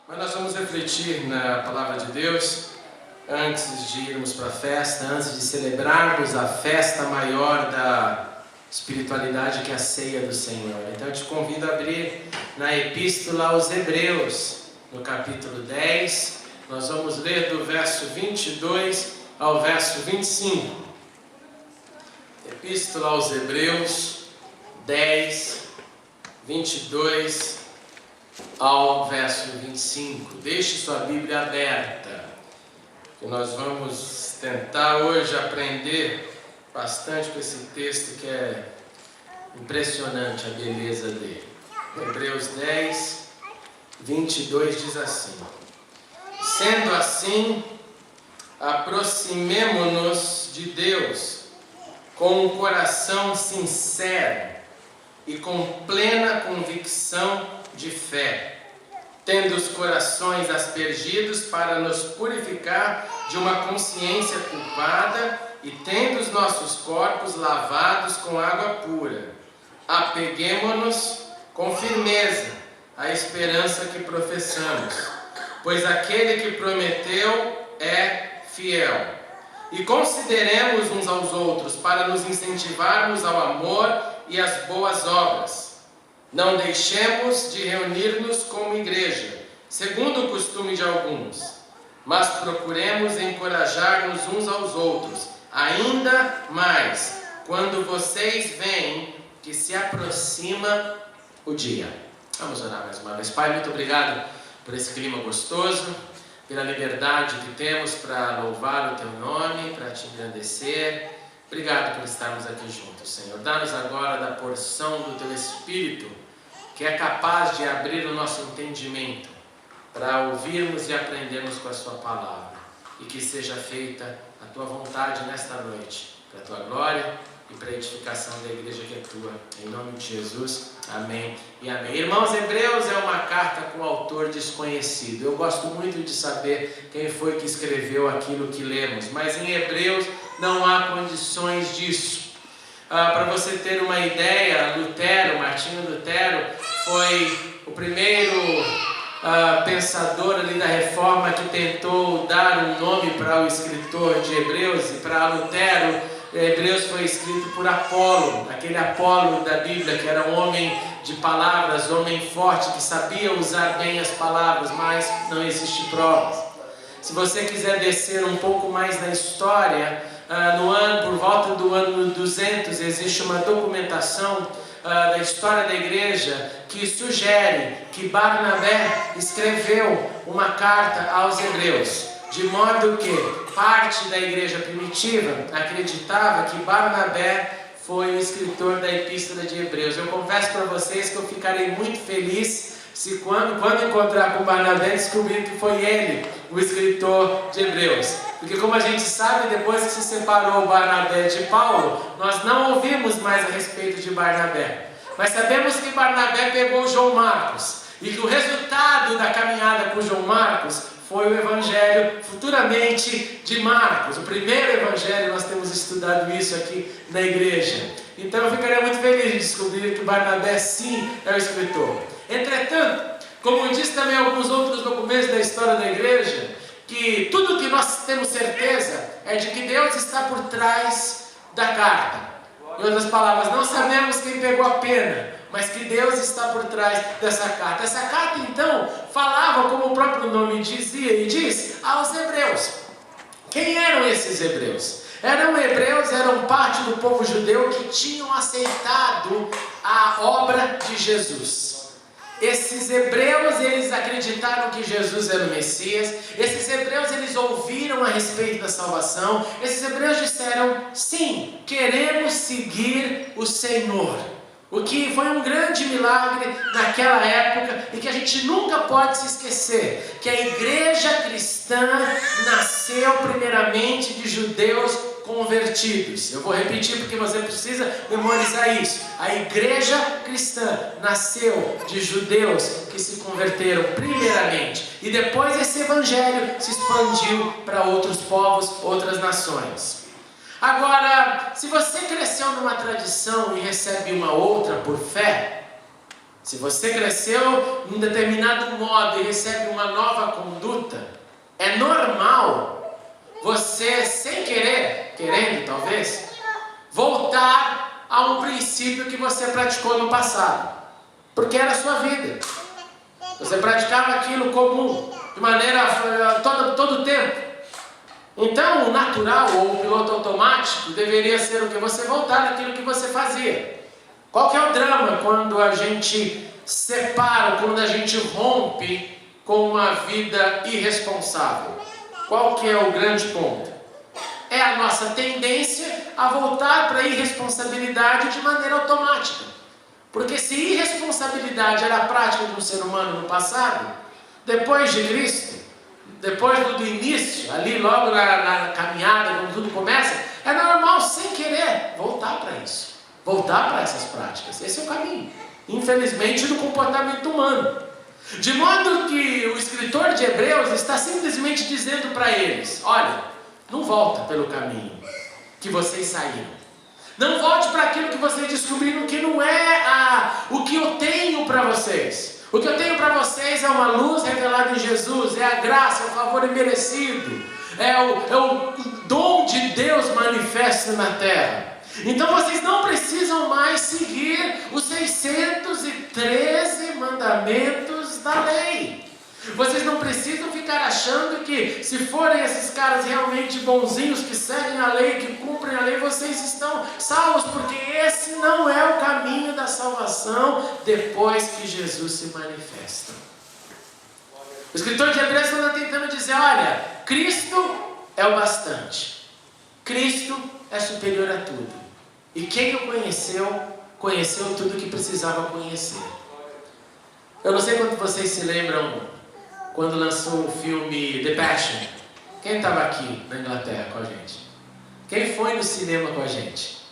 Mas nós vamos refletir na palavra de Deus antes de irmos para a festa, antes de celebrarmos a festa maior da espiritualidade, que é a ceia do Senhor. Então eu te convido a abrir na Epístola aos Hebreus, no capítulo 10. Nós vamos ler do verso 22 ao verso 25. Epístola aos Hebreus 10, 22 ao verso 25. Deixe sua Bíblia aberta, que nós vamos tentar hoje aprender bastante com esse texto que é impressionante, a beleza dele. Hebreus 10, 22 diz assim: sendo assim, aproximemo-nos de Deus com um coração sincero e com plena convicção de fé, tendo os corações aspergidos para nos purificar de uma consciência culpada e tendo os nossos corpos lavados com água pura. Apeguemo-nos com firmeza à esperança que professamos, pois aquele que prometeu é fiel. E consideremos uns aos outros para nos incentivarmos ao amor e às boas obras. Não deixemos de reunir-nos como igreja, segundo o costume de alguns, mas procuremos encorajar-nos uns aos outros, ainda mais quando vocês veem que se aproxima o dia. Vamos orar mais uma vez. Pai, muito obrigado por esse clima gostoso, pela liberdade que temos para louvar o Teu nome, para Te engrandecer. Obrigado por estarmos aqui juntos, Senhor. Dá-nos agora da porção do Teu Espírito, que é capaz de abrir o nosso entendimento para ouvirmos e aprendermos com a Sua palavra. E que seja feita a Tua vontade nesta noite, para a Tua glória e para a edificação da igreja que é Tua. Em nome de Jesus, amém e amém. Irmãos, Hebreus é uma carta com autor desconhecido. Eu gosto muito de saber quem foi que escreveu aquilo que lemos, mas em Hebreus não há condições disso. Para você ter uma ideia, Martinho Lutero, foi o primeiro pensador ali da Reforma que tentou dar um nome para o escritor de Hebreus. E para Lutero, Hebreus foi escrito por Apolo, aquele Apolo da Bíblia, que era um homem de palavras, homem forte, que sabia usar bem as palavras, mas não existe provas. Se você quiser descer um pouco mais na história, por volta do ano 200, existe uma documentação da história da igreja que sugere que Barnabé escreveu uma carta aos Hebreus, de modo que parte da igreja primitiva acreditava que Barnabé foi o escritor da Epístola de Hebreus. Eu confesso para vocês que eu ficarei muito feliz se quando encontrar com Barnabé descobrir que foi ele o escritor de Hebreus. Porque como a gente sabe, depois que se separou Barnabé de Paulo, nós não ouvimos mais a respeito de Barnabé. Mas sabemos que Barnabé pegou João Marcos, e que o resultado da caminhada com João Marcos foi o evangelho futuramente de Marcos. O primeiro evangelho, nós temos estudado isso aqui na igreja. Então eu ficaria muito feliz de descobrir que Barnabé sim é o escritor. Entretanto, como diz também alguns outros documentos da história da igreja, que tudo que nós temos certeza é de que Deus está por trás da carta. Em outras palavras, não sabemos quem pegou a pena, mas que Deus está por trás dessa carta. Essa carta, então, falava, como o próprio nome dizia e diz, aos hebreus. Quem eram esses hebreus? Eram parte do povo judeu que tinham aceitado a obra de Jesus. Esses hebreus, eles acreditaram que Jesus era o Messias. Esses hebreus, eles ouviram a respeito da salvação. Esses hebreus disseram, sim, queremos seguir o Senhor. O que foi um grande milagre naquela época e que a gente nunca pode se esquecer, que a igreja cristã nasceu primeiramente de judeus convertidos. Eu vou repetir porque você precisa memorizar isso. A igreja cristã nasceu de judeus que se converteram primeiramente, e depois esse evangelho se expandiu para outros povos, outras nações. Agora, se você cresceu numa tradição e recebe uma outra por fé, Se você cresceu num determinado modo e recebe uma nova conduta, é normal você, sem querer, querendo talvez, voltar a um princípio que você praticou no passado. Porque era a sua vida. Você praticava aquilo comum, de maneira todo o tempo. Então, o natural ou o piloto automático deveria ser o que? Você voltar naquilo que você fazia. Qual que é o drama quando a gente separa, quando a gente rompe com uma vida irresponsável? Qual que é o grande ponto? É a nossa tendência a voltar para a irresponsabilidade de maneira automática. Porque se irresponsabilidade era a prática de um ser humano no passado, depois de Cristo, depois do início, ali logo na caminhada, quando tudo começa, é normal, sem querer, voltar para isso. Voltar para essas práticas. Esse é o caminho, infelizmente, do comportamento humano. De modo que o escritor de Hebreus está simplesmente dizendo para eles: olha, não volta pelo caminho que vocês saíram. Não volte para aquilo que vocês descobriram que não é o que eu tenho para vocês. O que eu tenho para vocês é uma luz revelada em Jesus, é a graça, é o favor imerecido, é o dom de Deus manifesto na terra. Então vocês não precisam mais seguir os 613 mandamentos da lei. Vocês não precisam ficar achando que, se forem esses caras realmente bonzinhos, que seguem a lei, que cumprem a lei, vocês estão salvos, porque esse não é o caminho da salvação depois que Jesus se manifesta. O escritor de Hebreus está tentando dizer: olha, Cristo é o bastante. Cristo é superior a tudo. E quem o conheceu, conheceu tudo o que precisava conhecer. Eu não sei quanto vocês se lembram quando lançou o filme The Passion. Quem estava aqui na Inglaterra com a gente? Quem foi no cinema com a gente?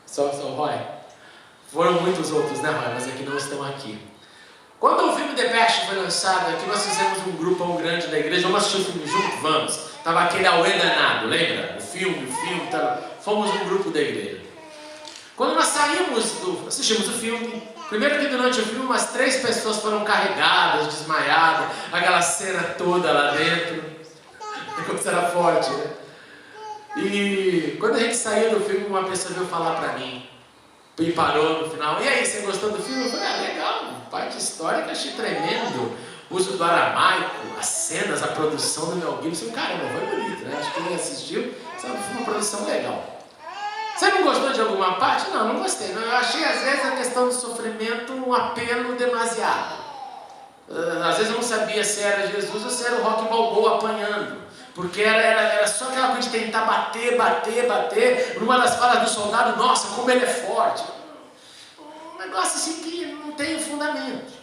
Só o Roy? Foram muitos outros, né, Roy? Mas aqui não estão aqui. Quando o filme The Passion foi lançado, aqui nós fizemos um grupão grande da igreja. Vamos assistir o filme junto? Vamos. Estava aquele auê danado, lembra? O filme, tava... Fomos um grupo da igreja. Quando nós assistimos o filme, primeiro que durante o filme umas 3 pessoas foram carregadas, desmaiadas, aquela cena toda lá dentro. A coisa era forte, né? E quando a gente saiu do filme, uma pessoa veio falar pra mim, e parou no final: e aí, você gostou do filme? Eu falei: legal, parte histórica, achei tremendo. O uso do aramaico, as cenas, a produção do Mel Gibson, caramba, foi bonito, né? Acho que quem assistiu, sabe, foi uma produção legal. Você não gostou de alguma parte? Não, não gostei. Eu achei, às vezes, a questão do sofrimento um apelo demasiado. Às vezes eu não sabia se era Jesus ou se era o Rocky Balboa apanhando. Porque era só aquela coisa de tentar bater. Numa das falas do soldado: nossa, como ele é forte. Um negócio assim que não tem fundamento.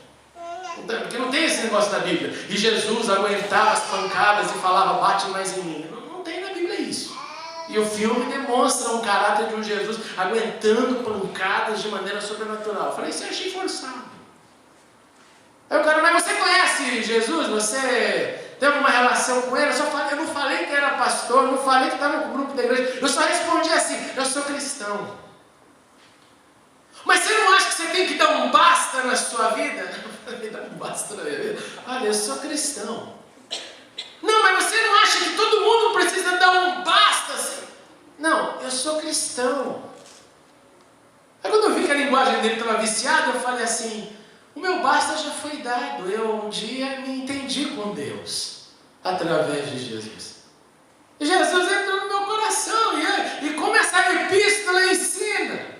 Porque não tem esse negócio na Bíblia. E Jesus aguentava as pancadas e falava: bate mais em mim. Não tem na Bíblia isso. E o filme demonstra um caráter de um Jesus aguentando pancadas de maneira sobrenatural. Eu falei: isso eu achei forçado. Aí o cara: mas você conhece Jesus? Você tem alguma relação com ele? Eu não falei que era pastor, não falei que estava no grupo da igreja. Eu só respondi assim: eu sou cristão. Mas você não acha que você tem que dar um basta na sua vida? Eu falei: dar um basta na minha vida? Olha, eu sou cristão. Não, mas você não acha que todo mundo precisa dar um basta assim? Não, eu sou cristão. Aí quando eu vi que a linguagem dele estava viciada, eu falei assim: o meu basta já foi dado. Eu um dia me entendi com Deus através de Jesus. Jesus entrou no meu coração. E como essa epístola ensina,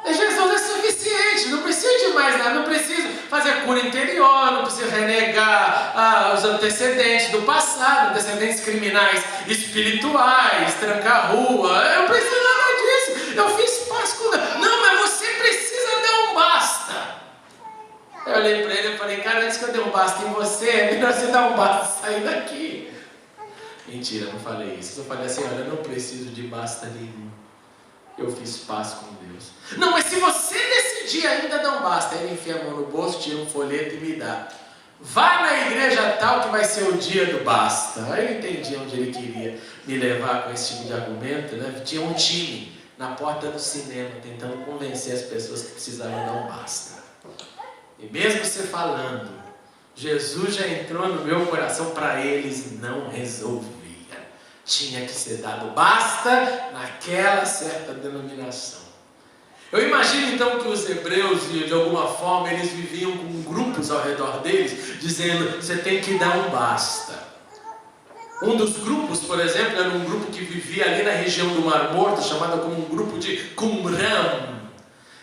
Jesus é suficiente, não precisa de mais nada, não preciso fazer cura interior, não preciso renegar os antecedentes do passado, antecedentes criminais espirituais, trancar a rua. Eu não preciso nada disso, eu fiz paz com Deus. Não, mas você precisa dar um basta. Eu olhei para ele e falei: cara, antes que eu dê um basta em você, é melhor você dar um basta e sair daqui. Mentira, não falei isso. Eu falei assim: olha, eu não preciso de basta nenhum. Eu fiz paz com Deus. Não, mas se você decidir ainda dar um basta, ele enfia a mão no bolso, tira um folheto e me dá. Vá na igreja tal que vai ser o dia do basta. Aí eu entendi onde ele queria me levar com esse tipo de argumento, né? Tinha um time na porta do cinema tentando convencer as pessoas que precisavam dar um basta. E mesmo você falando, Jesus já entrou no meu coração, para eles não resolvia. Tinha que ser dado basta naquela certa denominação. Eu imagino então que os hebreus, de alguma forma, eles viviam com grupos ao redor deles, dizendo, você tem que dar um basta. Um dos grupos, por exemplo, era um grupo que vivia ali na região do Mar Morto, chamado como um grupo de Qumran.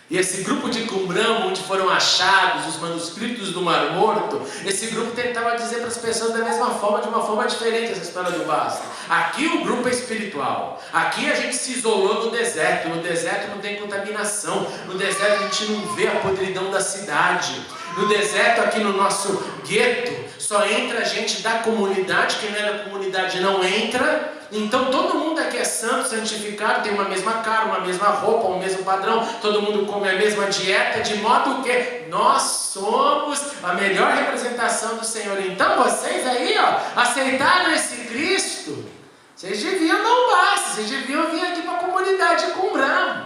E esse grupo de Qumran, onde foram achados os manuscritos do Mar Morto, esse grupo tentava dizer para as pessoas da mesma forma, de uma forma diferente, essa história do basta. Aqui o grupo é espiritual. Aqui a gente se isolou no deserto. No deserto não tem contaminação. No deserto a gente não vê a podridão da cidade. No deserto, aqui no nosso gueto, só entra gente da comunidade. Quem não é da comunidade não entra. Então todo mundo aqui é santo, santificado, tem uma mesma cara, uma mesma roupa, um mesmo padrão, todo mundo come a mesma dieta, de modo que nós somos a melhor representação do Senhor. Então vocês aí, aceitaram esse Cristo, vocês deviam dar um basta, vocês deviam vir aqui para a comunidade Qumran.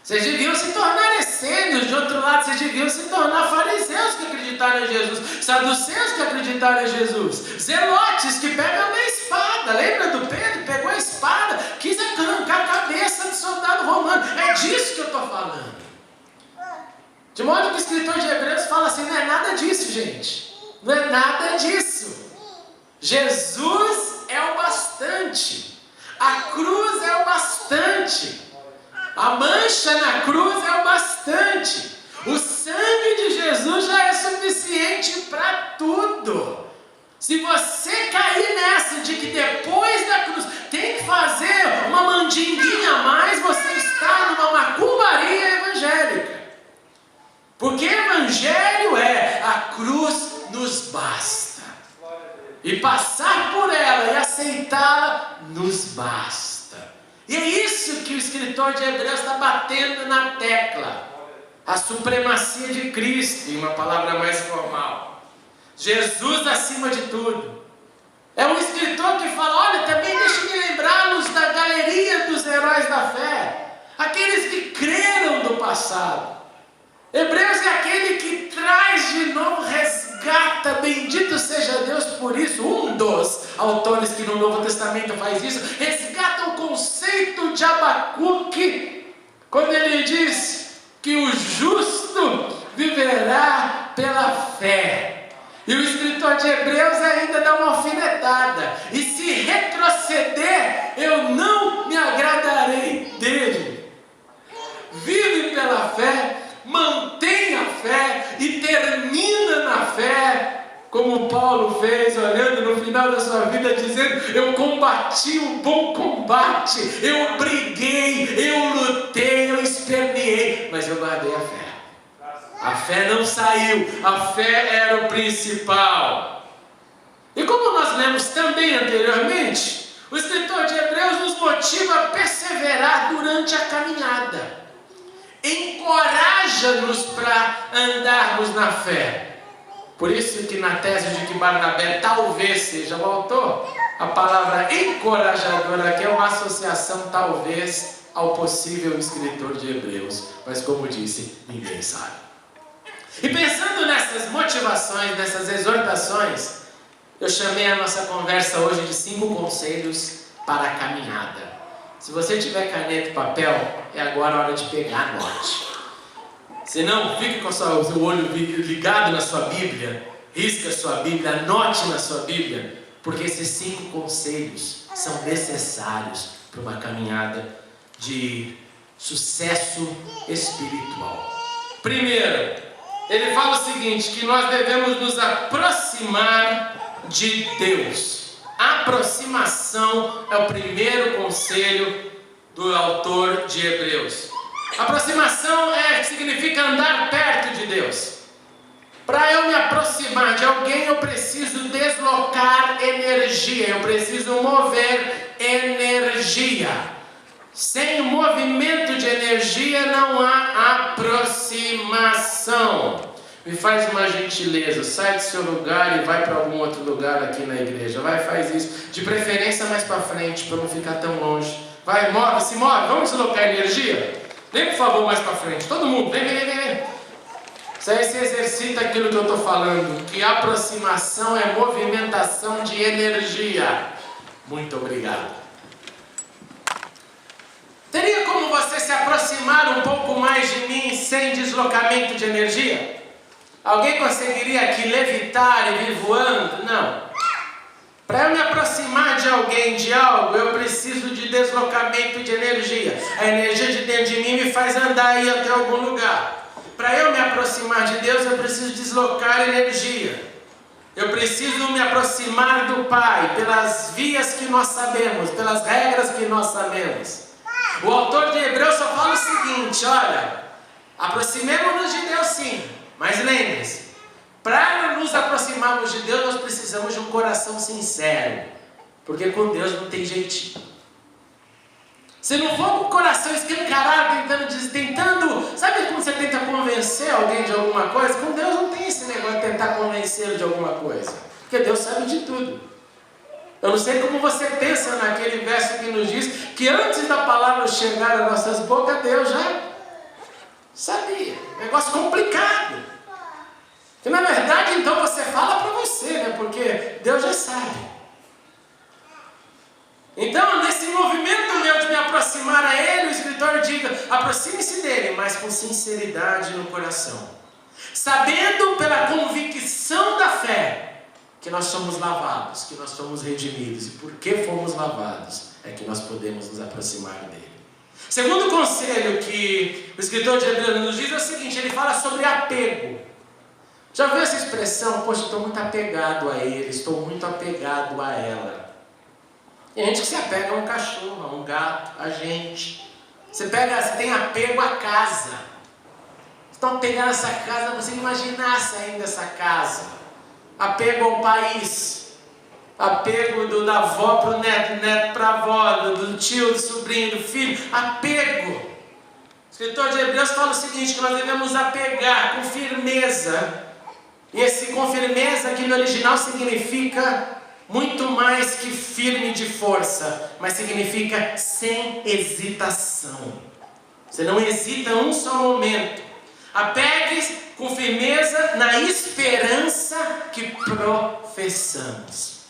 Vocês deviam se tornar essênios, de outro lado, vocês deviam se tornar fariseus que acreditaram em Jesus, saduceus que acreditaram em Jesus, zelotes que pegam a espada. Lembra do Pedro? Pegou a espada, quis arrancar a cabeça do soldado romano. É disso que eu estou falando. De modo que o escritor de Hebreus fala assim, não é nada disso, gente. Não é nada disso. Jesus é o bastante. A cruz é o bastante. A mancha na cruz é o bastante. O sangue de Jesus já é suficiente para tudo. Se você cair nessa de que depois da cruz tem que fazer uma mandinguinha a mais, você está numa macumbaria evangélica. Porque evangelho é a cruz nos basta. E passar por ela e aceitá-la nos basta. E é isso que o escritor de Hebreus está batendo na tecla. A supremacia de Cristo, em uma palavra mais formal. Jesus acima de tudo. É um escritor que fala, olha, também deixa-me lembrá-los da galeria dos heróis da fé. Aqueles que creram do passado. Hebreus é aquele que traz de novo, resgata, bendito seja Deus por isso. Um dos autores que no Novo Testamento faz isso, resgata o conceito de Abacuque, quando ele diz que o justo viverá pela fé. E o escritor de Hebreus ainda dá uma alfinetada. E se retroceder, eu não me agradarei dele. Vive pela fé, mantém a fé e termina na fé, como Paulo fez, olhando no final da sua vida, dizendo, eu combati o bom combate, eu briguei, eu lutei, eu esperneei, mas eu guardei a fé. A fé não saiu, a fé era o principal. E como nós lemos também anteriormente, o escritor de Hebreus nos motiva a perseverar durante a caminhada. Encoraja-nos para andarmos na fé. Por isso que na tese de que Barnabé talvez seja o autor, a palavra encorajadora aqui é uma associação talvez ao possível escritor de Hebreus, mas como disse, ninguém sabe. E pensando nessas motivações, nessas exortações, eu chamei a nossa conversa hoje de 5 conselhos para a caminhada. Se você tiver caneta e papel, é agora a hora de pegar, anote. Se não, fique com o seu olho ligado na sua Bíblia, risca a sua Bíblia, anote na sua Bíblia, porque esses 5 conselhos são necessários para uma caminhada de sucesso espiritual. Primeiro, ele fala o seguinte, que nós devemos nos aproximar de Deus. Aproximação é o primeiro conselho do autor de Hebreus. Aproximação significa andar perto de Deus. Para eu me aproximar de alguém, eu preciso deslocar energia, eu preciso mover energia. Sem movimento de energia não há aproximação. Me faz uma gentileza, sai do seu lugar e vai para algum outro lugar aqui na igreja. Vai, faz isso. De preferência mais para frente, para não ficar tão longe. Vai, se move, vamos deslocar energia? Vem por favor mais para frente, todo mundo, vem. Isso aí se exercita aquilo que eu estou falando, que aproximação é movimentação de energia. Muito obrigado. Teria como você se aproximar um pouco mais de mim sem deslocamento de energia? Alguém conseguiria aqui levitar e vir voando? Não. Para eu me aproximar de alguém, de algo, eu preciso de deslocamento de energia. A energia de dentro de mim me faz andar e ir até algum lugar. Para eu me aproximar de Deus, eu preciso deslocar energia. Eu preciso me aproximar do Pai pelas vias que nós sabemos, pelas regras que nós sabemos. O autor de Hebreus só fala o seguinte: olha, aproximemo-nos de Deus sim, mas lembre-se, para nos aproximarmos de Deus, nós precisamos de um coração sincero, porque com Deus não tem jeitinho. Se não for com o coração escancarado, tentando, sabe como você tenta convencer alguém de alguma coisa? Com Deus não tem esse negócio de tentar convencê-lo de alguma coisa, porque Deus sabe de tudo. Eu não sei como você pensa naquele verso que nos diz que antes da palavra chegar às nossas bocas, Deus já sabia. Negócio complicado. Que na verdade então você fala para você, né? Porque Deus já sabe. Então, nesse movimento meu de me aproximar a Ele, o escritor diga: aproxime-se dele, mas com sinceridade no coração, sabendo pela convicção da fé que nós somos lavados, que nós somos redimidos, e porque fomos lavados é que nós podemos nos aproximar dele. Segundo conselho que o escritor de Hebreus nos diz é o seguinte: ele fala sobre apego. Já viu essa expressão? Poxa, estou muito apegado a ele, estou muito apegado a ela. Tem gente que se apega a um cachorro, a um gato, a gente. Você tem apego à casa. Estão pegando essa casa, você imaginasse ainda essa casa. Apego ao país. Apego da avó para o neto, neto para a avó, do tio, do sobrinho, do filho. Apego. O escritor de Hebreus fala o seguinte: que nós devemos apegar com firmeza. E esse com firmeza aqui no original significa muito mais que firme de força, mas significa sem hesitação. Você não hesita um só momento. Apegue-se com firmeza na esperança que professamos.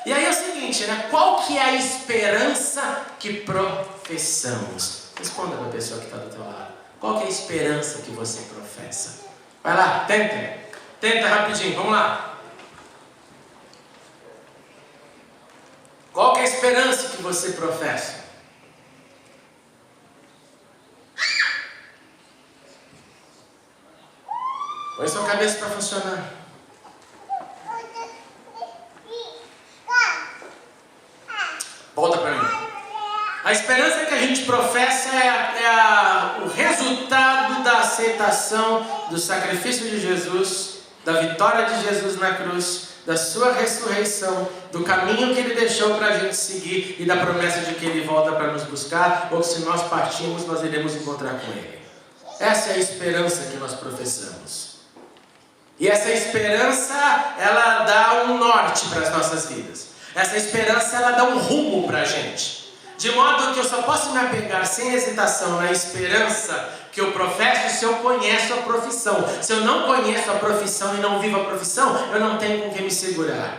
E aí é o seguinte, né? Qual que é a esperança que professamos? Responda para a pessoa que está do teu lado. Qual que é a esperança que você professa? Vai lá, tenta. Tenta rapidinho, vamos lá. Qual que é a esperança que você professa? Põe sua cabeça para funcionar. Volta para mim. A esperança que a gente professa é o resultado da aceitação do sacrifício de Jesus, da vitória de Jesus na cruz, da sua ressurreição, do caminho que Ele deixou para a gente seguir e da promessa de que Ele volta para nos buscar, ou que se nós partirmos, nós iremos encontrar com Ele. Essa é a esperança que nós professamos. E essa esperança, ela dá um norte para as nossas vidas. Essa esperança, ela dá um rumo para a gente. De modo que eu só posso me apegar sem hesitação na esperança que eu professo se eu conheço a profissão. Se eu não conheço a profissão e não vivo a profissão, eu não tenho com quem me segurar.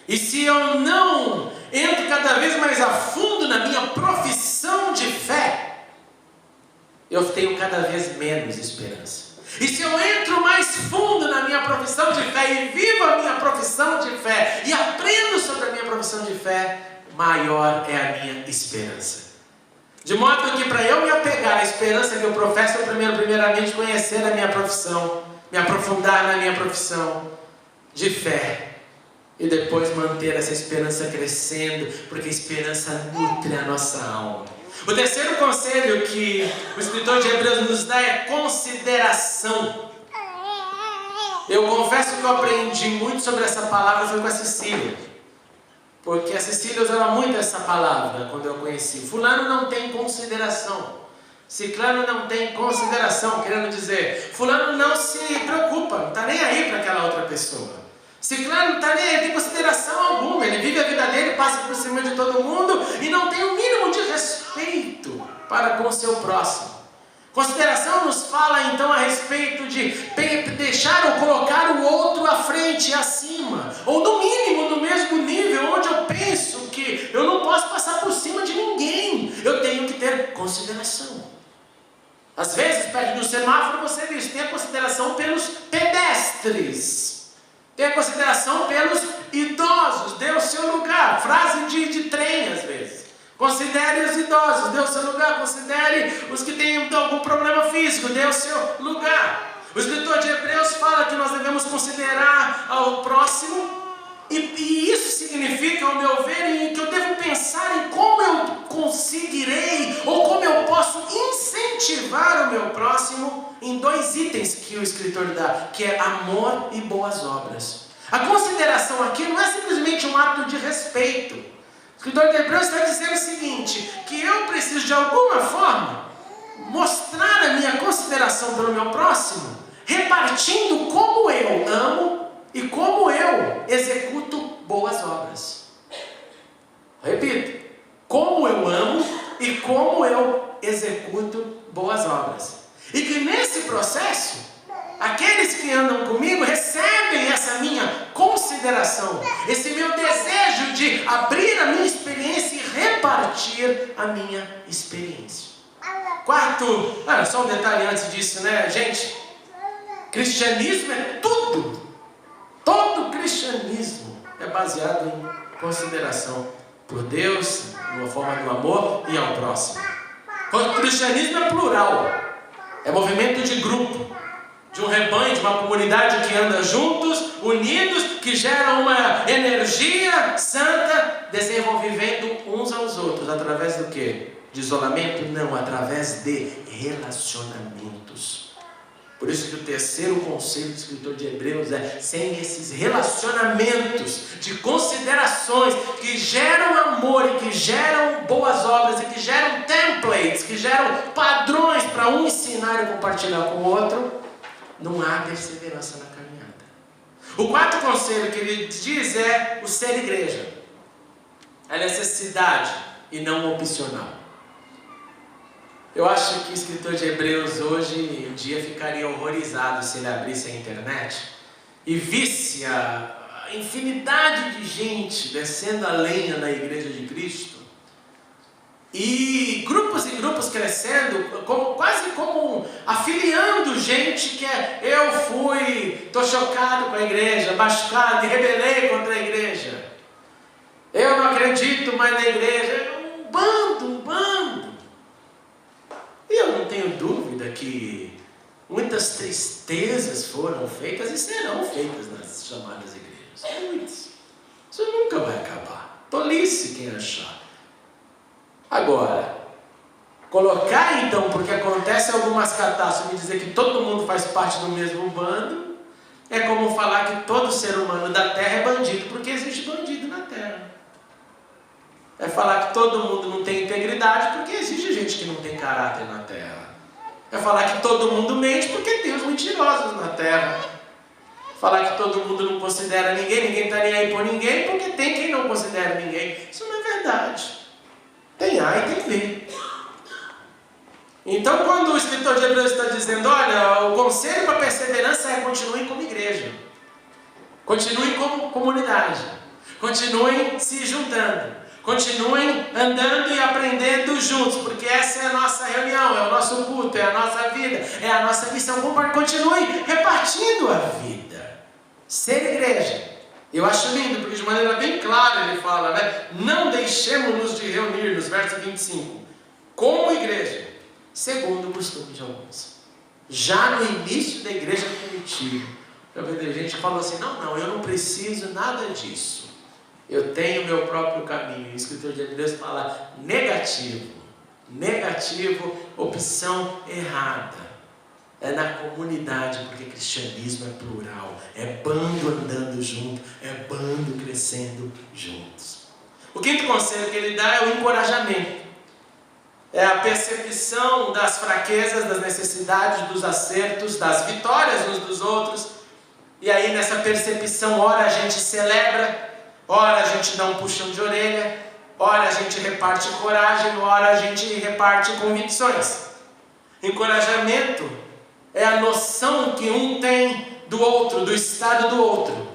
E se eu não entro cada vez mais a fundo na minha profissão de fé, eu tenho cada vez menos esperança. E se eu entro mais fundo na minha profissão de fé e vivo a minha profissão de fé e aprendo sobre a minha profissão de fé, maior é a minha esperança. De modo que para eu me apegar à esperança que eu professo, eu primeiramente conhecer a minha profissão, me aprofundar na minha profissão de fé e depois manter essa esperança crescendo, porque a esperança nutre a nossa alma. O terceiro conselho que o escritor de Hebreus nos dá é consideração. Eu confesso que eu aprendi muito sobre essa palavra foi com a Cecília, porque a Cecília usava muito essa palavra quando eu conheci. Fulano não tem consideração, ciclano não tem consideração, querendo dizer, fulano não se preocupa, não está nem aí para aquela outra pessoa. Ciclano não está nem aí, tem consideração alguma, ele vive a vida dele, passa por cima de todo mundo e não tem o mínimo de respeito para com o seu próximo. Consideração nos fala então a respeito de deixar ou colocar o outro à frente, acima, ou no mínimo no mesmo nível, onde eu penso que eu não posso passar por cima de ninguém, eu tenho que ter consideração. Às vezes, perto do semáforo, você diz, tenha consideração pelos pedestres, tenha consideração pelos idosos, dê o seu lugar, frase de trem às vezes. Considere os idosos, dê o seu lugar. Considere os que têm algum problema físico, dê o seu lugar. O escritor de Hebreus fala que nós devemos considerar ao próximo, e isso significa, ao meu ver, que eu devo pensar em como eu conseguirei, ou como eu posso incentivar o meu próximo em 2 itens que o escritor dá, que é amor e boas obras. A consideração aqui não é simplesmente um ato de respeito. O escritor de Hebreus está dizendo o seguinte, que eu preciso de alguma forma mostrar a minha consideração pelo meu próximo, repartindo como eu amo e como eu executo boas obras. Repito, como eu amo e como eu executo boas obras. E que nesse processo, aqueles que andam comigo recebem essa minha consideração, esse meu desejo de abrir a minha experiência e repartir a minha experiência. Quarto, só um detalhe antes disso, né, gente? Cristianismo é tudo. Todo cristianismo é baseado em consideração por Deus, de uma forma do amor e ao próximo. O cristianismo é plural, é movimento de grupo, de um rebanho, de uma comunidade que anda juntos, unidos, que gera uma energia santa, desenvolvendo uns aos outros, através do quê? De isolamento? Não, através de relacionamentos. Por isso que o terceiro conselho do escritor de Hebreus é: sem esses relacionamentos de considerações que geram amor e que geram boas obras e que geram templates, que geram padrões para um ensinar e compartilhar com o outro, não há perseverança na caminhada. O quarto conselho que ele diz é o ser igreja. A necessidade e não opcional. Eu acho que o escritor de Hebreus hoje um dia ficaria horrorizado se ele abrisse a internet e visse a infinidade de gente descendo a lenha na igreja de Cristo e grupos crescendo, quase como afiliando gente que estou chocado com a igreja, machucado e rebelei contra a igreja. Eu não acredito mais na igreja. Um bando. E eu não tenho dúvida que muitas tristezas foram feitas e serão feitas nas chamadas igrejas. Muitas. Isso nunca vai acabar. Tolice quem achar. Agora, colocar então, porque acontece algumas catástrofes, dizer que todo mundo faz parte do mesmo bando, é como falar que todo ser humano da terra é bandido, porque existe bandido na terra. É falar que todo mundo não tem integridade, porque existe gente que não tem caráter na terra. É falar que todo mundo mente, porque tem os mentirosos na terra. Falar que todo mundo não considera ninguém está nem aí por ninguém, porque tem quem não considera ninguém. Isso não é verdade. Tem A e tem B. Então, quando o escritor de Hebreus está dizendo, olha, o conselho para perseverança é continuem como igreja. Continuem como comunidade. Continuem se juntando. Continuem andando e aprendendo juntos, porque essa é a nossa reunião, é o nosso culto, é a nossa vida, é a nossa missão. Continuem repartindo a vida. Ser igreja. Eu acho lindo, porque de maneira bem clara ele fala, né? Não deixemos-nos de reunir, nos versos 25, como igreja, segundo o costume de alguns. Já no início da igreja primitiva, eu vejo gente que falou assim, não, eu não preciso nada disso. Eu tenho meu próprio caminho. O escritor de Hebreus fala negativo, opção errada. É na comunidade, porque cristianismo é plural, é bando andando junto, é bando crescendo juntos. O quinto conselho que ele dá é o encorajamento. É a percepção das fraquezas, das necessidades, dos acertos, das vitórias uns dos outros. E aí nessa percepção, ora a gente celebra, ora a gente dá um puxão de orelha, ora a gente reparte coragem, ora a gente reparte convicções. Encorajamento é a noção que um tem do outro, do estado do outro.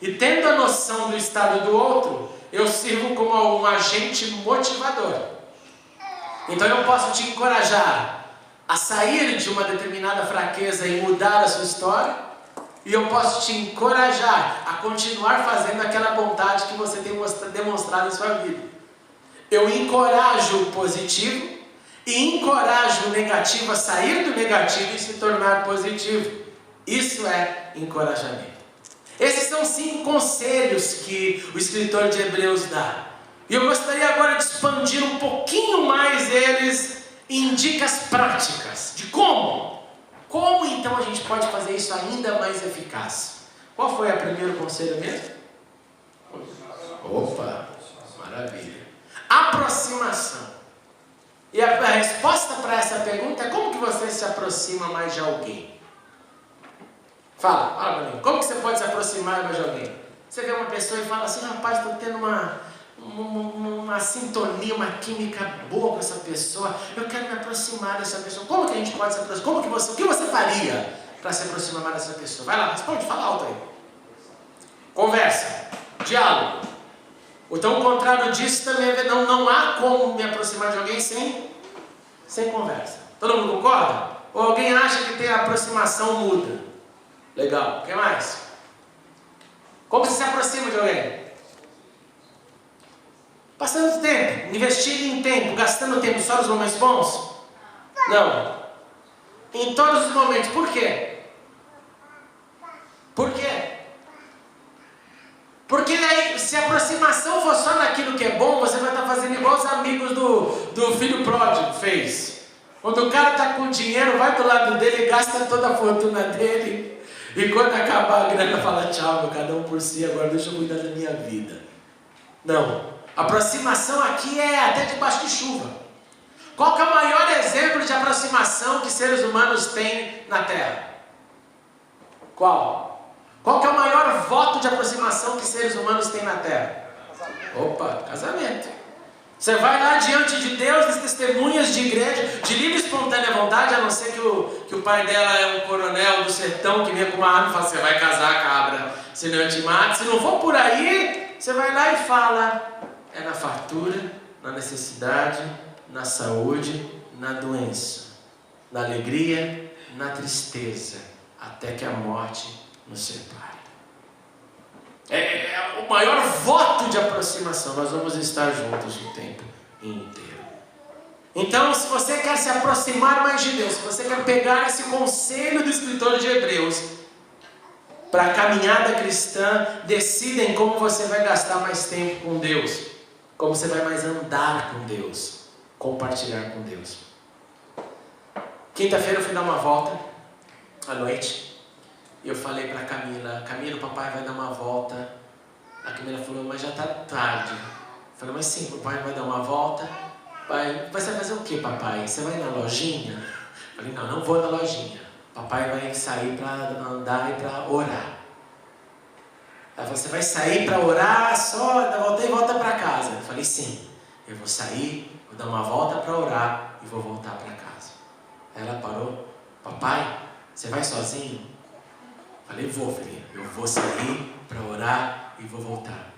E tendo a noção do estado do outro, eu sirvo como um agente motivador. Então eu posso te encorajar a sair de uma determinada fraqueza e mudar a sua história. E eu posso te encorajar a continuar fazendo aquela vontade que você tem demonstrado em sua vida. Eu encorajo o positivo e encorajo o negativo a sair do negativo e se tornar positivo. Isso é encorajamento. Esses são 5 conselhos que o escritor de Hebreus dá. E eu gostaria agora de expandir um pouquinho mais eles em dicas práticas de como então a gente pode fazer isso ainda mais eficaz. Qual foi o primeiro conselho mesmo? Opa, maravilha. Aproximação. E a resposta para essa pergunta é: como que você se aproxima mais de alguém? Fala para mim. Como que você pode se aproximar mais de alguém? Você vê uma pessoa e fala assim: rapaz, estou tendo uma sintonia, uma química boa com essa pessoa, eu quero me aproximar dessa pessoa. Como que a gente pode se aproximar? O que você faria para se aproximar mais dessa pessoa? Vai lá, responde, fala alto aí. Conversa, diálogo. Então o contrário disso também é: não há como me aproximar de alguém sem conversa. Todo mundo concorda? Ou alguém acha que tem a aproximação muda? Legal, o que mais? Como você se aproxima de alguém? Passando tempo, investindo em tempo, gastando tempo só nos momentos bons? Não. Em todos os momentos. Por quê? Por quê? Porque aí, se a aproximação for só naquilo que é bom, você vai estar fazendo igual os amigos do filho pródigo fez. Quando o cara está com dinheiro, vai do lado dele, gasta toda a fortuna dele. E quando acabar a grana, fala: tchau, meu, cada um por si, agora deixa eu cuidar da minha vida. Não. Aproximação aqui é até debaixo de chuva. Qual que é o maior exemplo de aproximação que seres humanos têm na Terra? Qual? Qual que é o maior voto de aproximação que seres humanos têm na Terra? Opa, casamento. Você vai lá diante de Deus, das testemunhas de igreja, de livre e espontânea vontade, a não ser que o pai dela é um coronel do sertão que vem com uma arma e fala: você vai casar, cabra, senão eu te mato. Se não for por aí, você vai lá e fala. É na fartura, na necessidade, na saúde, na doença, na alegria, na tristeza, até que a morte nos separe. É o maior voto de aproximação. Nós vamos estar juntos o tempo inteiro. Então, se você quer se aproximar mais de Deus, se você quer pegar esse conselho do escritor de Hebreus para a caminhada cristã, decida em como você vai gastar mais tempo com Deus. Como você vai mais andar com Deus, compartilhar com Deus. Quinta-feira eu fui dar uma volta à noite e eu falei para a Camila: Camila, o papai vai dar uma volta. A Camila falou: mas já está tarde. Eu falei: mas sim, o papai vai dar uma volta. Pai, você vai fazer o que, papai? Você vai na lojinha? Eu falei: não vou na lojinha. Papai vai sair para andar e para orar. Ela falou: você vai sair para orar só, dá volta e volta para casa? Eu falei: sim, eu vou sair, vou dar uma volta para orar e vou voltar para casa. Aí ela parou: papai, você vai sozinho? Eu falei: vou, filha, eu vou sair para orar e vou voltar.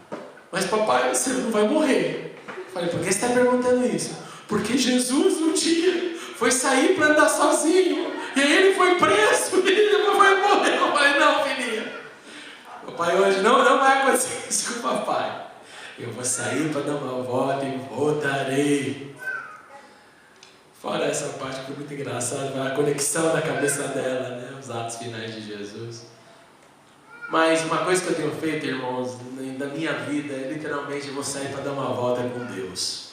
Mas papai, você não vai morrer. Eu falei: por que você está perguntando isso? Porque Jesus um dia foi sair para andar sozinho e aí ele foi preso e ele depois foi morrer. Eu falei: não, filhinha. Papai, hoje não vai acontecer isso com o papai. Eu vou sair para dar uma volta e voltarei. Fora essa parte que foi muito engraçada, a conexão da cabeça dela, né? Os atos finais de Jesus. Mas uma coisa que eu tenho feito, irmãos, na minha vida, é literalmente eu vou sair para dar uma volta com Deus.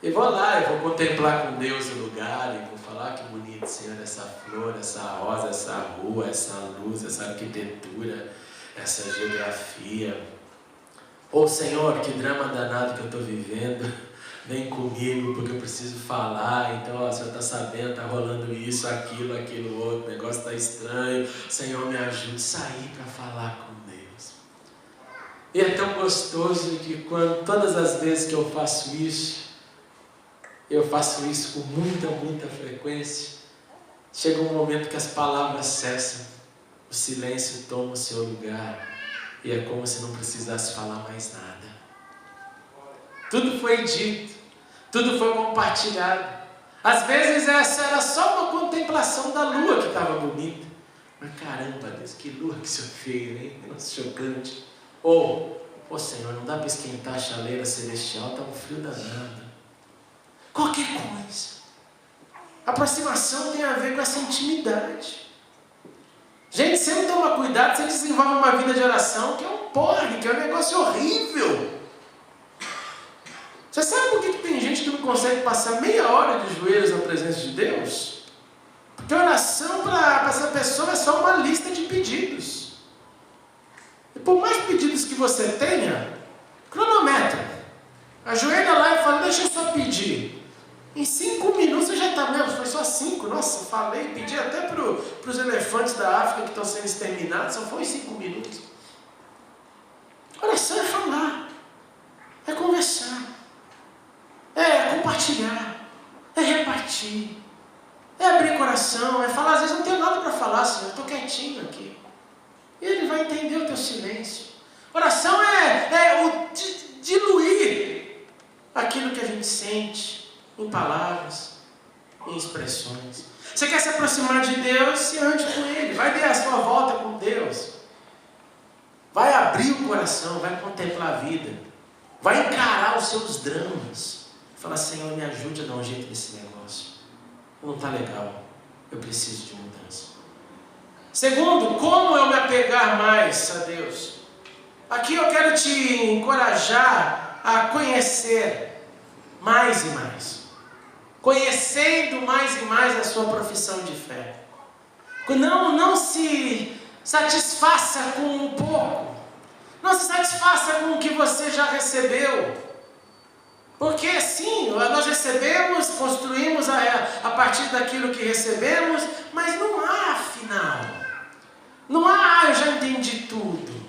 E vou lá, eu vou contemplar com Deus o lugar, e vou falar: que bonito, Senhor, essa flor, essa rosa, essa rua, essa luz, essa arquitetura, essa geografia. Ô Senhor, que drama danado que eu estou vivendo, vem comigo porque eu preciso falar. Então, o Senhor está sabendo, está rolando isso, aquilo outro, o negócio está estranho. Senhor, me ajude a sair para falar com Deus. E é tão gostoso que todas as vezes que eu faço isso, Eu faço isso com muita frequência. Chega um momento que as palavras cessam, o silêncio toma o seu lugar, e é como se não precisasse falar mais nada. Tudo foi dito, tudo foi compartilhado. Às vezes essa era só uma contemplação da lua que estava bonita. Mas caramba, Deus, que lua que o Senhor fez, hein? Nossa, chocante. Ou, Senhor, não dá para esquentar a chaleira celestial, está um frio danado. Qualquer coisa. Aproximação tem a ver com essa intimidade. Gente, sempre toma cuidado, você desenvolve uma vida de oração que é um porre, que é um negócio horrível. Você sabe por que tem gente que não consegue passar meia hora de joelhos na presença de Deus? Porque oração para essa pessoa é só uma lista de pedidos. E por mais pedidos que você tenha, cronometra. Ajoelha lá e fala, deixa eu só pedir. Em 5 minutos você já está mesmo, foi só 5. Nossa, falei, pedi até para os elefantes da África que estão sendo exterminados, só foi 5 minutos. Oração é falar, é conversar, é compartilhar, é repartir, é abrir coração, é falar, às vezes não tenho nada para falar, Senhor, eu estou quietinho aqui. E Ele vai entender o teu silêncio. Oração é o diluir aquilo que a gente sente em palavras, em expressões. Você quer se aproximar de Deus, se ande com Ele, vai dar a sua volta com Deus, vai abrir o coração, vai contemplar a vida, vai encarar os seus dramas, fala, Senhor, me ajude a dar um jeito nesse negócio, não está legal, eu preciso de mudança. Segundo, como eu me apegar mais a Deus? Aqui eu quero te encorajar a conhecer mais e mais. Conhecendo mais e mais a sua profissão de fé. Não se satisfaça com um pouco. Não se satisfaça com o que você já recebeu. Porque sim, nós recebemos, construímos a partir daquilo que recebemos, mas não há final. Não há, eu já entendi tudo.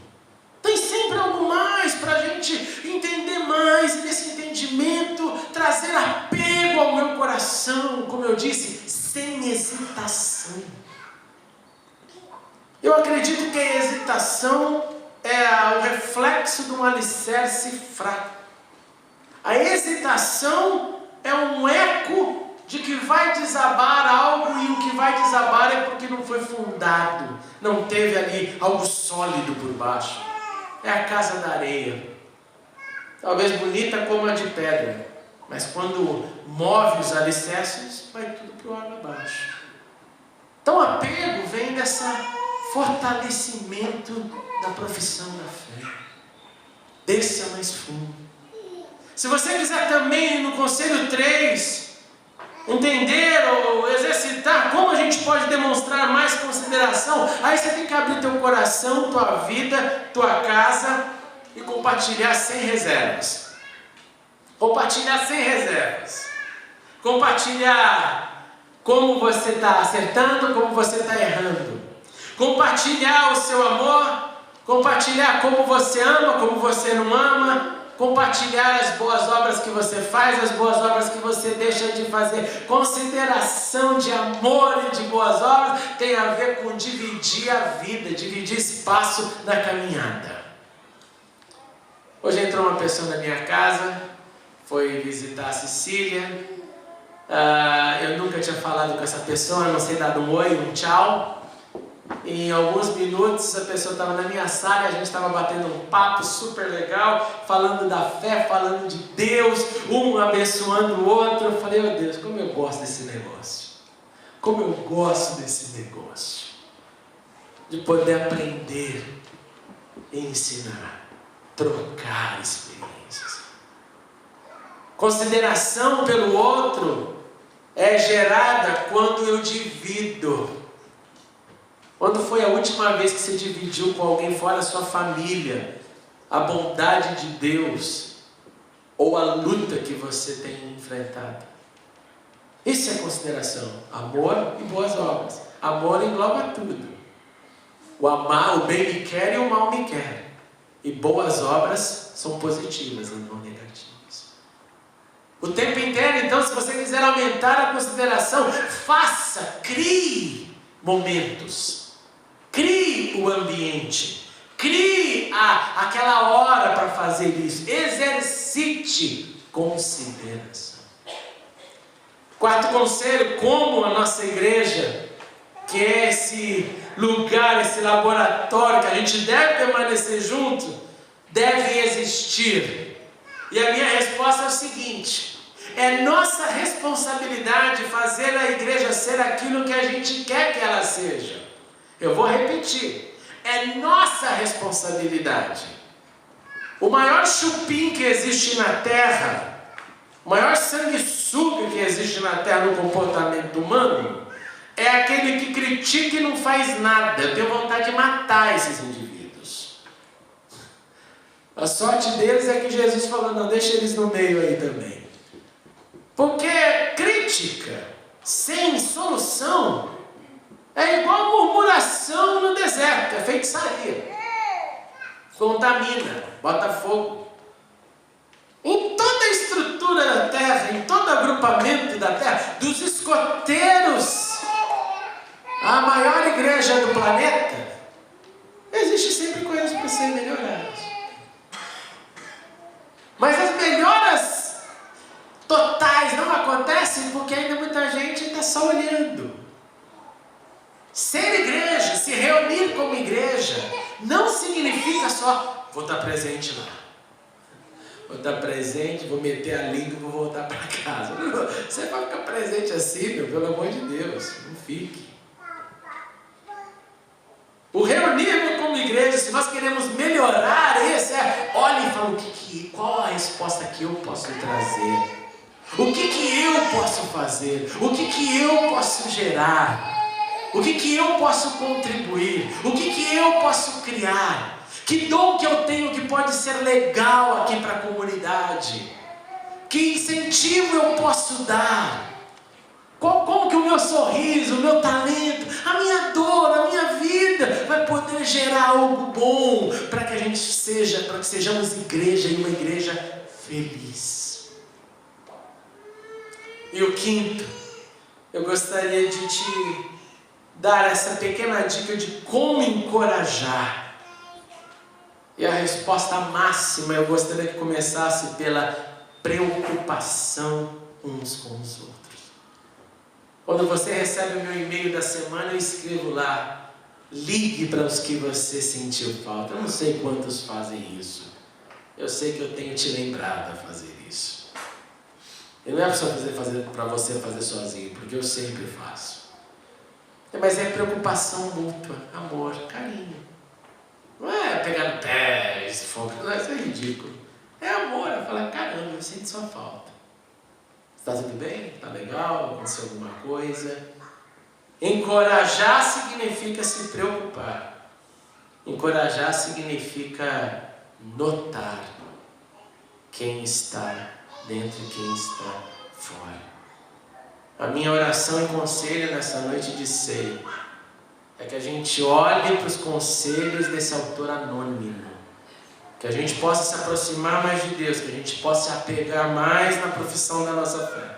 Tem sempre algo mais para a gente entender mais, e nesse entendimento trazer apego ao meu coração, como eu disse, sem hesitação. Eu acredito que a hesitação é o reflexo de um alicerce fraco. A hesitação é um eco de que vai desabar algo, e o que vai desabar é porque não foi fundado, não teve ali algo sólido por baixo. É a casa da areia, talvez bonita como a de pedra, mas quando move os alicerces, vai tudo para o água abaixo. Então apego vem desse fortalecimento da profissão da fé. Desça mais fundo. Se você quiser também no conselho 3, entender ou exercitar como a gente pode demonstrar mais consideração, aí você tem que abrir teu coração, tua vida, tua casa e compartilhar sem reservas. Compartilhar sem reservas. Compartilhar como você está acertando, como você está errando. Compartilhar o seu amor, compartilhar como você ama, como você não ama. Compartilhar as boas obras que você faz, as boas obras que você deixa de fazer. Consideração de amor e de boas obras tem a ver com dividir a vida, dividir espaço na caminhada. Hoje entrou uma pessoa na minha casa, foi visitar a Cecília. Eu nunca tinha falado com essa pessoa, não sei dar um oi, um tchau. Em alguns minutos a pessoa estava na minha sala, a gente estava batendo um papo super legal, falando da fé, falando de Deus, um abençoando o outro. Eu falei, meu Deus, como eu gosto desse negócio. Como eu gosto desse negócio. De poder aprender e ensinar, trocar experiências. Consideração pelo outro é gerada quando eu divido. Quando foi a última vez que você dividiu com alguém fora da sua família a bondade de Deus ou a luta que você tem enfrentado? Isso é consideração. Amor e boas obras. Amor engloba tudo. O amar, o bem me quer e o mal me quer. E boas obras são positivas e não negativas. O tempo inteiro. Então, se você quiser aumentar a consideração, faça, crie momentos, crie o ambiente, crie aquela hora para fazer isso, exercite consideração. Quarto conselho: como a nossa igreja, que é esse lugar, esse laboratório que a gente deve permanecer junto, deve existir. E a minha resposta é o seguinte: é nossa responsabilidade fazer a igreja ser aquilo que a gente quer que ela seja. Eu vou repetir: é nossa responsabilidade. O maior chupim que existe na terra, o maior sanguessuga que existe na terra no comportamento humano, é aquele que critica e não faz nada. Eu tenho vontade de matar esses indivíduos. A sorte deles é que Jesus falou: não, deixa eles no meio aí também. Porque crítica sem solução é igual murmuração no deserto, é feitiçaria. Contamina, bota fogo. Em toda a estrutura da terra, em todo agrupamento da terra, dos escoteiros à maior igreja do planeta, existe sempre coisas para serem melhoradas. Mas as melhoras totais não acontecem porque ainda muita gente está só olhando. Ser igreja, se reunir como igreja, não significa só vou estar presente lá. Vou estar presente, vou meter a língua e vou voltar para casa. Você vai ficar presente assim, meu, pelo amor de Deus, não fique. O reunir como igreja, se nós queremos melhorar, olhe e fala qual a resposta que eu posso trazer. O que eu posso fazer? O que eu posso gerar? O que eu posso contribuir? O que eu posso criar? Que dom que eu tenho que pode ser legal aqui para a comunidade? Que incentivo eu posso dar? Como que o meu sorriso, o meu talento, a minha dor, a minha vida vai poder gerar algo bom para que a gente para que sejamos igreja e uma igreja feliz? E o quinto, eu gostaria de te dar essa pequena dica de como encorajar. E a resposta máxima eu gostaria que começasse pela preocupação uns com os outros. Quando você recebe o meu e-mail da semana, eu escrevo lá: ligue para os que você sentiu falta. Eu não sei quantos fazem isso. Eu sei que eu tenho te lembrado a fazer isso. E não é para você fazer sozinho, porque eu sempre faço. Mas é preocupação mútua, amor, carinho. Não é pegar no pé, esse fogo, não, isso é ridículo. É amor, é falar: caramba, eu sinto sua falta. Está tudo bem? Está legal? Aconteceu alguma coisa? Encorajar significa se preocupar. Encorajar significa notar quem está dentro e quem está fora. A minha oração e conselho nessa noite de ceia é que a gente olhe para os conselhos desse autor anônimo, que a gente possa se aproximar mais de Deus, que a gente possa se apegar mais na profissão da nossa fé,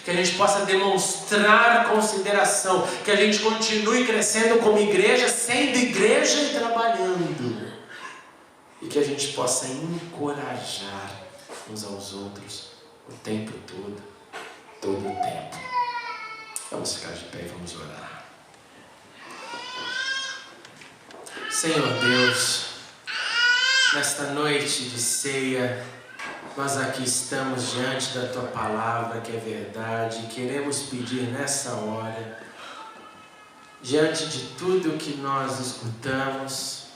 que a gente possa demonstrar consideração, que a gente continue crescendo como igreja, sendo igreja e trabalhando, e que a gente possa encorajar uns aos outros o tempo todo o tempo. Vamos ficar de pé e vamos orar. Senhor Deus, nesta noite de ceia, nós aqui estamos diante da Tua Palavra, que é verdade, e queremos pedir nessa hora, diante de tudo que nós escutamos,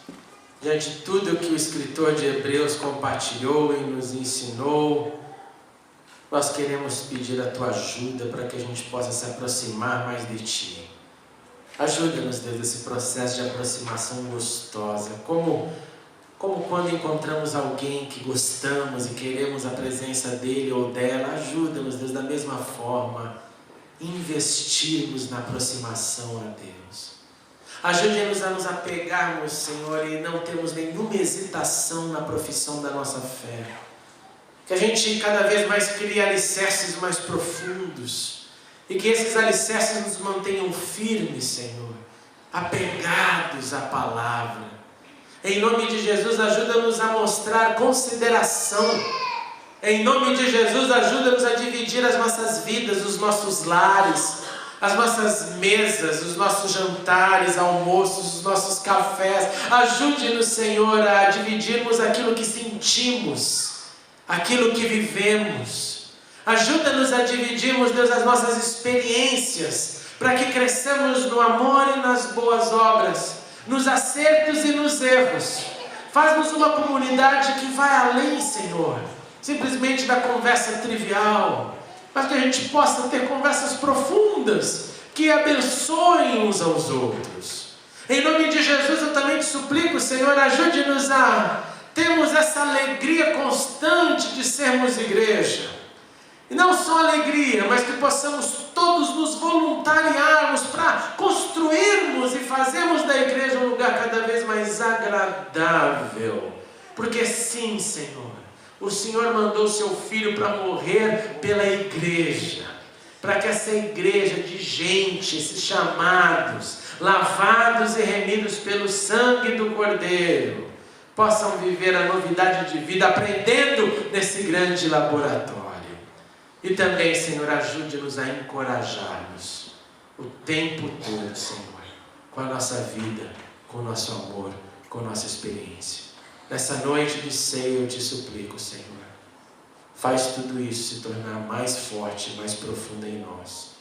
diante de tudo que o escritor de Hebreus compartilhou e nos ensinou, nós queremos pedir a Tua ajuda para que a gente possa se aproximar mais de Ti. Ajuda-nos, Deus, nesse processo de aproximação gostosa, como quando encontramos alguém que gostamos e queremos a presença dele ou dela. Ajuda-nos, Deus, da mesma forma, investirmos na aproximação a Deus. Ajude-nos a nos apegarmos, Senhor, e não termos nenhuma hesitação na profissão da nossa fé. Que a gente cada vez mais crie alicerces mais profundos. E que esses alicerces nos mantenham firmes, Senhor, apegados à palavra. Em nome de Jesus, ajuda-nos a mostrar consideração. Em nome de Jesus, ajuda-nos a dividir as nossas vidas, os nossos lares, as nossas mesas, os nossos jantares, almoços, os nossos cafés. Ajude-nos, Senhor, a dividirmos aquilo que sentimos, aquilo que vivemos. Ajuda-nos a dividirmos, Deus, as nossas experiências, para que cresçamos no amor e nas boas obras, nos acertos e nos erros. Faz-nos uma comunidade que vai além, Senhor, simplesmente da conversa trivial, mas que a gente possa ter conversas profundas, que abençoem uns aos outros. Em nome de Jesus, eu também te suplico, Senhor, ajude-nos a termos essa alegria constante de sermos igreja. E não só alegria, mas que possamos todos nos voluntariarmos para construirmos e fazermos da igreja um lugar cada vez mais agradável. Porque sim, Senhor, o Senhor mandou o seu Filho para morrer pela igreja, para que essa igreja de gente, esses chamados, lavados e remidos pelo sangue do Cordeiro, possam viver a novidade de vida, aprendendo nesse grande laboratório. E também, Senhor, ajude-nos a encorajar-nos o tempo todo, Senhor, com a nossa vida, com o nosso amor, com a nossa experiência. Nessa noite de ceia eu te suplico, Senhor, faz tudo isso se tornar mais forte, mais profundo em nós,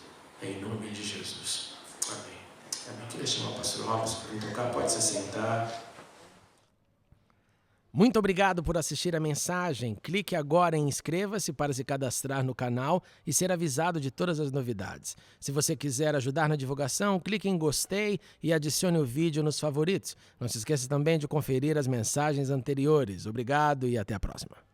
em nome de Jesus. Amém. Amém. Queria chamar o pastor Robson para me tocar, pode se sentar. Muito obrigado por assistir a mensagem. Clique agora em inscreva-se para se cadastrar no canal e ser avisado de todas as novidades. Se você quiser ajudar na divulgação, clique em gostei e adicione o vídeo nos favoritos. Não se esqueça também de conferir as mensagens anteriores. Obrigado e até a próxima.